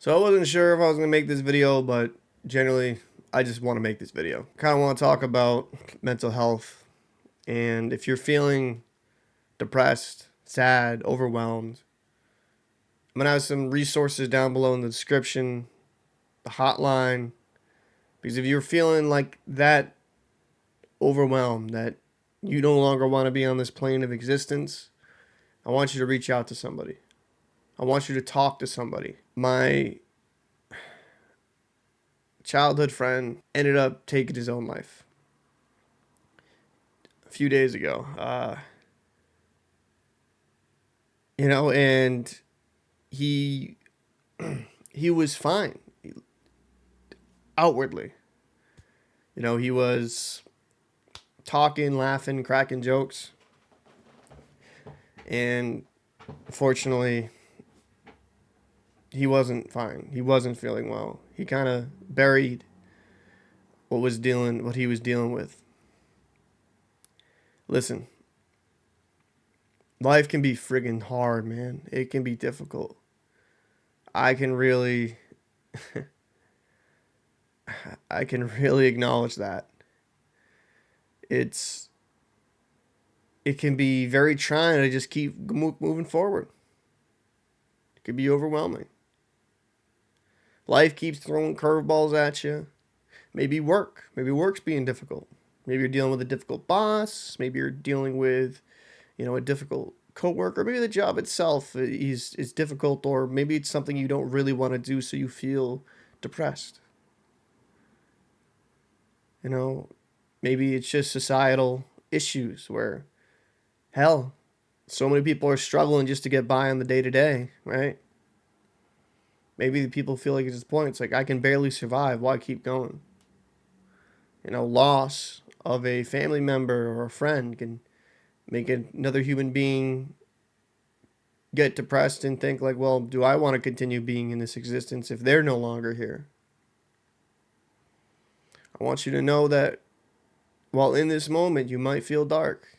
So I wasn't sure if I was going to make this video, but generally I just want to make this video. Kind of want to talk about mental health, and if you're feeling depressed, sad, overwhelmed, I'm going to have some resources down below in the description, the hotline, because if you're feeling like that overwhelmed, that you no longer want to be on this plane of existence, I want you to reach out to somebody. I want you to talk to somebody. My childhood friend ended up taking his own life a few days ago. And he he was fine outwardly. He was talking, laughing, cracking jokes, and fortunately, he wasn't fine. He wasn't feeling well. He kind of buried what he was dealing with. Listen, life can be friggin' hard, man. It can be difficult. I can really acknowledge that. It can be very trying to just keep moving forward. It can be overwhelming. Life keeps throwing curveballs at you. Maybe work's being difficult. Maybe you're dealing with a difficult boss. Maybe you're dealing with, a difficult coworker. Maybe the job itself is difficult, or maybe it's something you don't really want to do, so you feel depressed. Maybe it's just societal issues where, hell, so many people are struggling just to get by on the day to day, right? Maybe the people feel like at this point, it's like, I can barely survive. Why keep going? Loss of a family member or a friend can make another human being get depressed and think like, well, do I want to continue being in this existence if they're no longer here? I want you to know that while in this moment you might feel dark,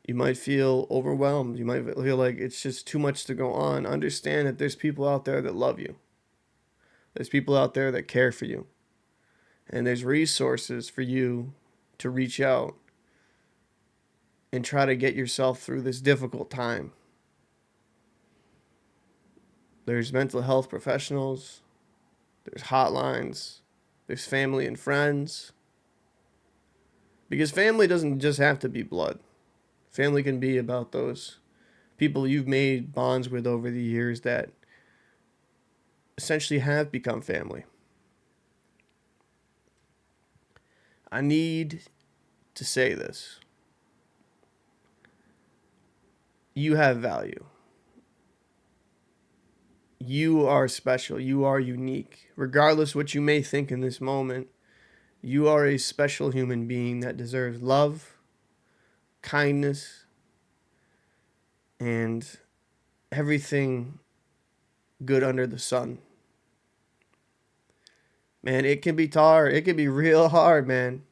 you might feel overwhelmed, you might feel like it's just too much to go on, understand that there's people out there that love you. There's people out there that care for you. And there's resources for you to reach out and try to get yourself through this difficult time. There's mental health professionals, there's hotlines, there's family and friends. Because family doesn't just have to be blood. Family can be about those people you've made bonds with over the years that essentially have become family. I need to say this. You have value. You are special. You are unique. Regardless what you may think in this moment, you are a special human being that deserves love, kindness, and everything good under the sun. Man, it can be hard. It can be real hard, man.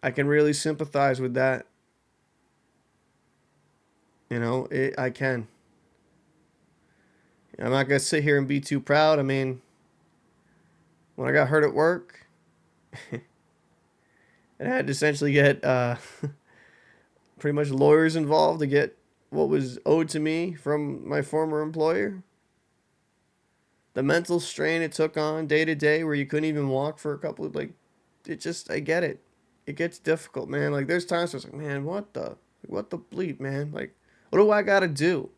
I can really sympathize with that. I can. I'm not going to sit here and be too proud. I mean, when I got hurt at work, and I had to essentially get pretty much lawyers involved to get what was owed to me from my former employer. The mental strain it took on day to day where you couldn't even walk for a couple of, I get it. It gets difficult, man. Like, there's times where it's like, man, what the bleep, man? Like, what do I got to do?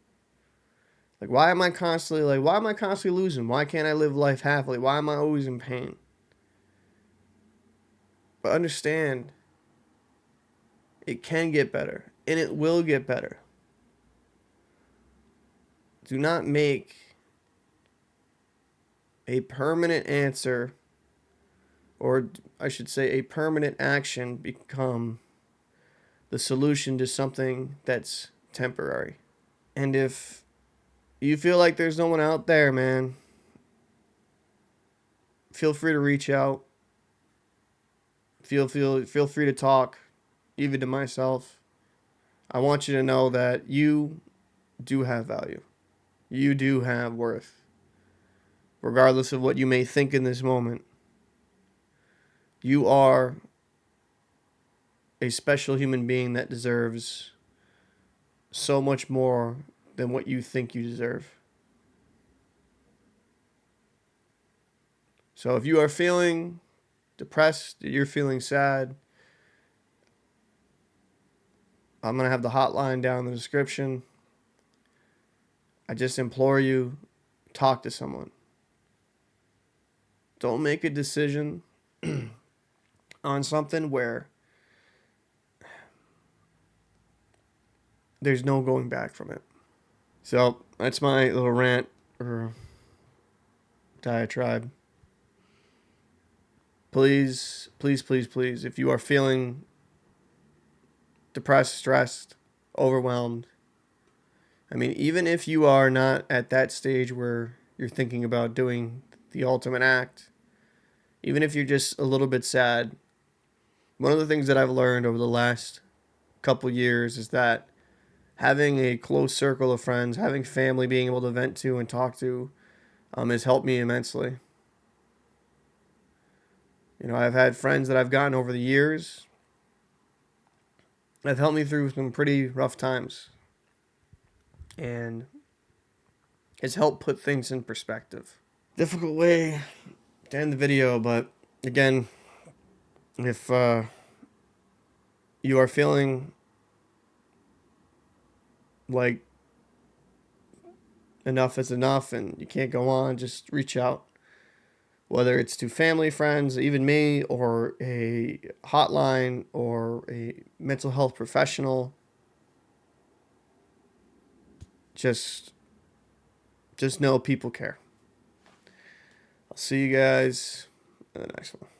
Like, why am I constantly losing? Why can't I live life happily? Why am I always in pain? But understand, it can get better, and it will get better. Do not make a permanent answer, or I should say a permanent action, become the solution to something that's temporary. And if you feel like there's no one out there, man, feel free to reach out. Feel free to talk, even to myself. I want you to know that you do have value. You do have worth. regardless of what you may think in this moment, you are a special human being that deserves so much more than what you think you deserve. So if you are feeling depressed, you're feeling sad, I'm going to have the hotline down in the description. I just implore you, talk to someone. Don't make a decision on something where there's no going back from it. So that's my little rant or diatribe. Please, please, please, please, if you are feeling depressed, stressed, overwhelmed, I mean, even if you are not at that stage where you're thinking about doing the ultimate act, even if you're just a little bit sad, one of the things that I've learned over the last couple years is that having a close circle of friends, having family being able to vent to and talk to, has helped me immensely. You know, I've had friends that I've gotten over the years that have helped me through some pretty rough times. And it's helped put things in perspective. Difficult way to end the video, but again, if you are feeling like enough is enough and you can't go on, just reach out. Whether it's to family, friends, even me, or a hotline, or a mental health professional. Just know people care. I'll see you guys in the next one.